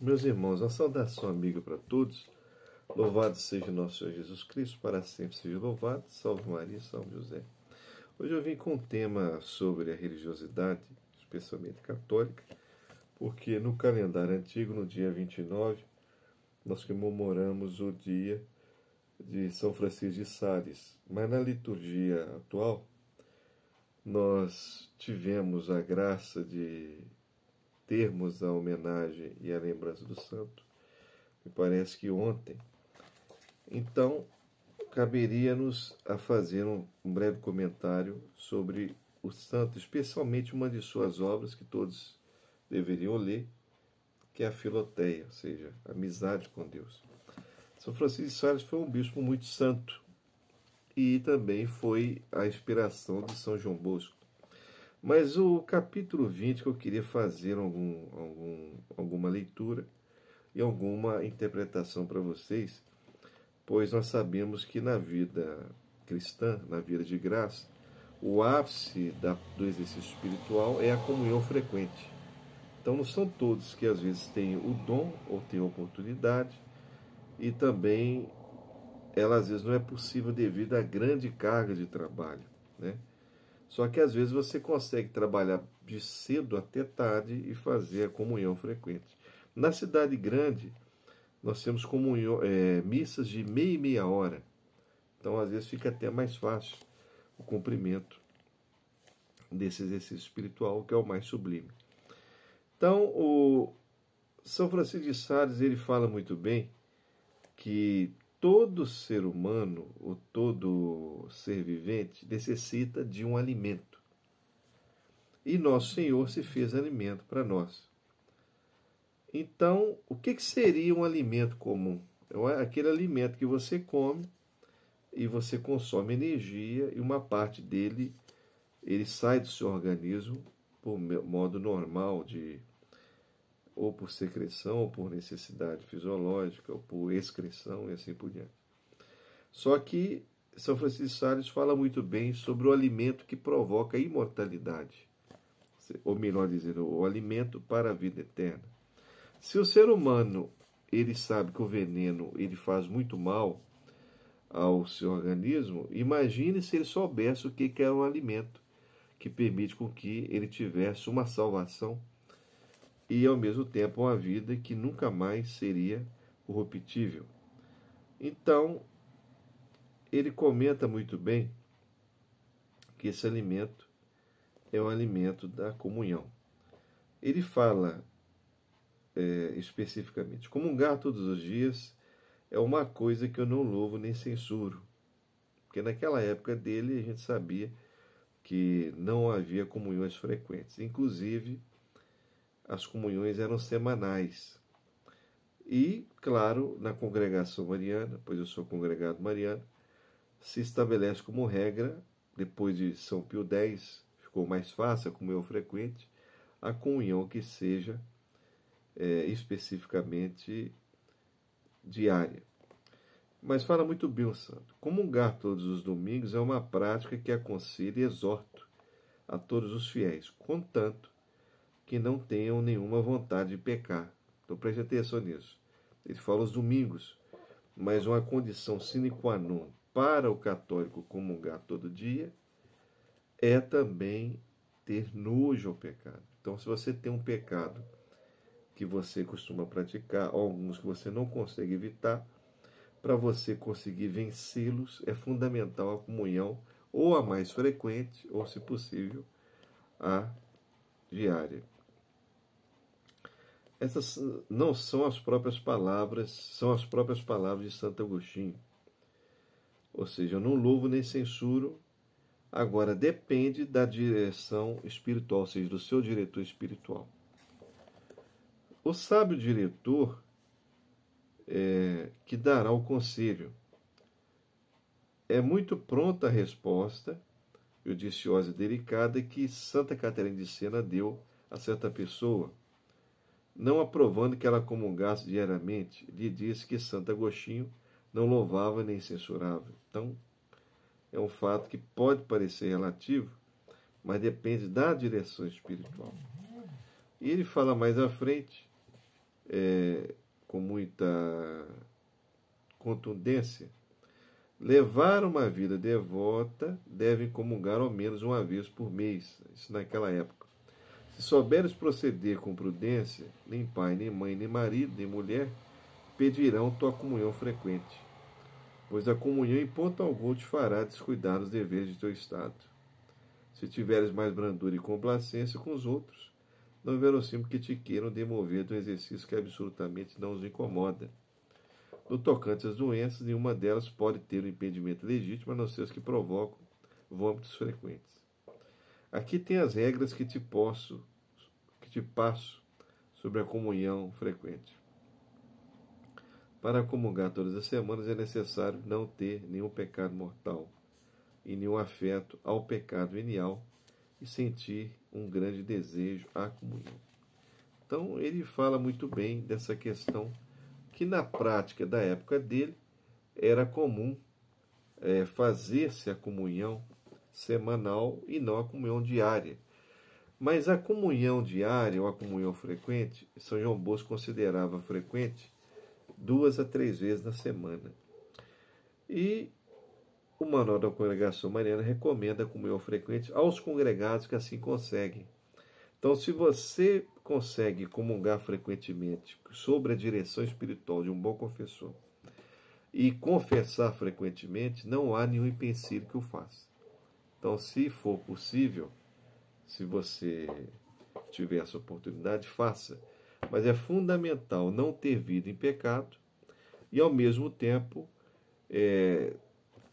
Meus irmãos, uma saudação amiga para todos. Louvado seja nosso Senhor Jesus Cristo, para sempre seja louvado. Salve Maria, salve José. Hoje eu vim com um tema sobre a religiosidade, especialmente católica, porque no calendário antigo, no dia 29, nós comemoramos o dia de São Francisco de Sales. Mas na liturgia atual, nós tivemos a graça de termos a homenagem e a lembrança do santo, me parece que ontem. Então, caberia-nos a fazer um breve comentário sobre o santo, especialmente uma de suas obras que todos deveriam ler, que é a Filoteia, ou seja, a amizade com Deus. São Francisco de Sales foi um bispo muito santo e também foi a inspiração de São João Bosco. Mas o capítulo 20 que eu queria fazer alguma leitura e alguma interpretação para vocês, pois nós sabemos que na vida cristã, na vida de graça, o ápice do exercício espiritual é a comunhão frequente. Então não são todos que às vezes têm o dom ou têm a oportunidade, e também ela às vezes não é possível devido à grande carga de trabalho, né? Só que às vezes você consegue trabalhar de cedo até tarde e fazer a comunhão frequente. Na cidade grande, nós temos missas de meia e meia hora. Então, às vezes, fica até mais fácil o cumprimento desse exercício espiritual, que é o mais sublime. Então, o São Francisco de Sales, ele fala muito bem que todo ser humano, ou todo ser vivente, necessita de um alimento. E nosso Senhor se fez alimento para nós. Então, o que seria um alimento comum? É aquele alimento que você come e você consome energia, e uma parte dele ele sai do seu organismo por modo normal, ou por secreção, ou por necessidade fisiológica, ou por excreção e assim por diante. Só que São Francisco de Sales fala muito bem sobre o alimento que provoca a imortalidade, ou melhor dizendo, o alimento para a vida eterna. Se o ser humano ele sabe que o veneno ele faz muito mal ao seu organismo, imagine se ele soubesse o que é um alimento que permite com que ele tivesse uma salvação e, ao mesmo tempo, uma vida que nunca mais seria corruptível. Então, ele comenta muito bem que esse alimento é um alimento da comunhão. Ele fala especificamente: comungar todos os dias é uma coisa que eu não louvo nem censuro. Porque naquela época dele a gente sabia que não havia comunhões frequentes. Inclusive, as comunhões eram semanais. E, claro, na congregação mariana, pois eu sou congregado mariano, se estabelece como regra, depois de São Pio X, ficou mais fácil a comunhão frequente, a comunhão que seja especificamente diária. Mas fala muito bem o santo: comungar todos os domingos é uma prática que aconselho e exorto a todos os fiéis, contanto que não tenham nenhuma vontade de pecar. Então preste atenção nisso. Ele fala os domingos, mas uma condição sine qua non para o católico comungar todo dia é também ter nojo ao pecado. Então, se você tem um pecado que você costuma praticar, ou alguns que você não consegue evitar, para você conseguir vencê-los, é fundamental a comunhão, ou a mais frequente, ou, se possível, a diária. Essas não são as próprias palavras, são as próprias palavras de Santo Agostinho. Ou seja, eu não louvo nem censuro, agora depende da direção espiritual, ou seja, do seu diretor espiritual. O sábio diretor que dará o conselho é muito pronta a resposta judiciosa e delicada que Santa Catarina de Sena deu a certa pessoa, não aprovando que ela comungasse diariamente. Lhe disse que Santo Agostinho não louvava nem censurava. Então, é um fato que pode parecer relativo, mas depende da direção espiritual. E ele fala mais à frente com muita contundência, levar uma vida devota, devem comungar ao menos uma vez por mês, isso naquela época. Se souberes proceder com prudência, nem pai, nem mãe, nem marido, nem mulher pedirão tua comunhão frequente, pois a comunhão em ponto algum te fará descuidar dos deveres de teu estado. Se tiveres mais brandura e complacência com os outros, não é verossímil que te queiram demover de um exercício que absolutamente não os incomoda. No tocante às doenças, nenhuma delas pode ter um impedimento legítimo, a não ser os que provocam vômitos frequentes. Aqui tem as regras que te passo sobre a comunhão frequente. Para comungar todas as semanas é necessário não ter nenhum pecado mortal e nenhum afeto ao pecado venial e sentir um grande desejo à comunhão. Então ele fala muito bem dessa questão que na prática da época dele era comum fazer-se a comunhão semanal e não a comunhão diária. Mas a comunhão diária ou a comunhão frequente, São João Bosco considerava frequente 2 a 3 vezes na semana. E o Manual da Congregação Mariana recomenda a comunhão frequente aos congregados que assim conseguem. Então, se você consegue comungar frequentemente sob a direção espiritual de um bom confessor e confessar frequentemente, não há nenhum empecilho que o faça. Então, se for possível, se você tiver essa oportunidade, faça. Mas é fundamental não ter vida em pecado e, ao mesmo tempo,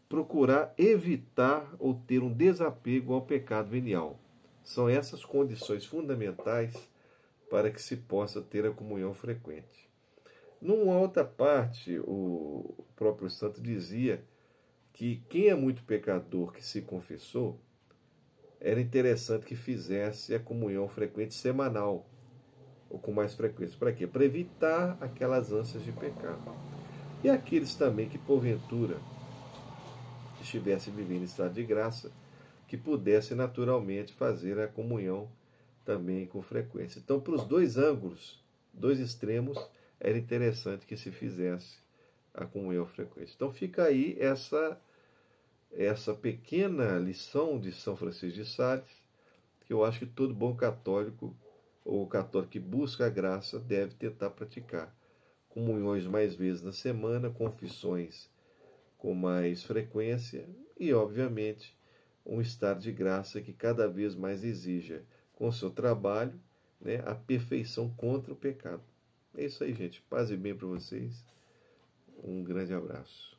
procurar evitar ou ter um desapego ao pecado venial. São essas condições fundamentais para que se possa ter a comunhão frequente. Numa outra parte, o próprio santo dizia que quem é muito pecador que se confessou, era interessante que fizesse a comunhão frequente semanal, ou com mais frequência. Para quê? Para evitar aquelas ânsias de pecado. E aqueles também que, porventura, estivessem vivendo em estado de graça, que pudessem naturalmente fazer a comunhão também com frequência. Então, para os dois ângulos, dois extremos, era interessante que se fizesse a comunhão frequente. Então, fica aí essa pequena lição de São Francisco de Sales, que eu acho que todo bom católico, ou católico que busca a graça, deve tentar praticar. Comunhões mais vezes na semana, confissões com mais frequência e, obviamente, um estado de graça que cada vez mais exija, com o seu trabalho, a perfeição contra o pecado. É isso aí, gente. Paz e bem para vocês. Um grande abraço.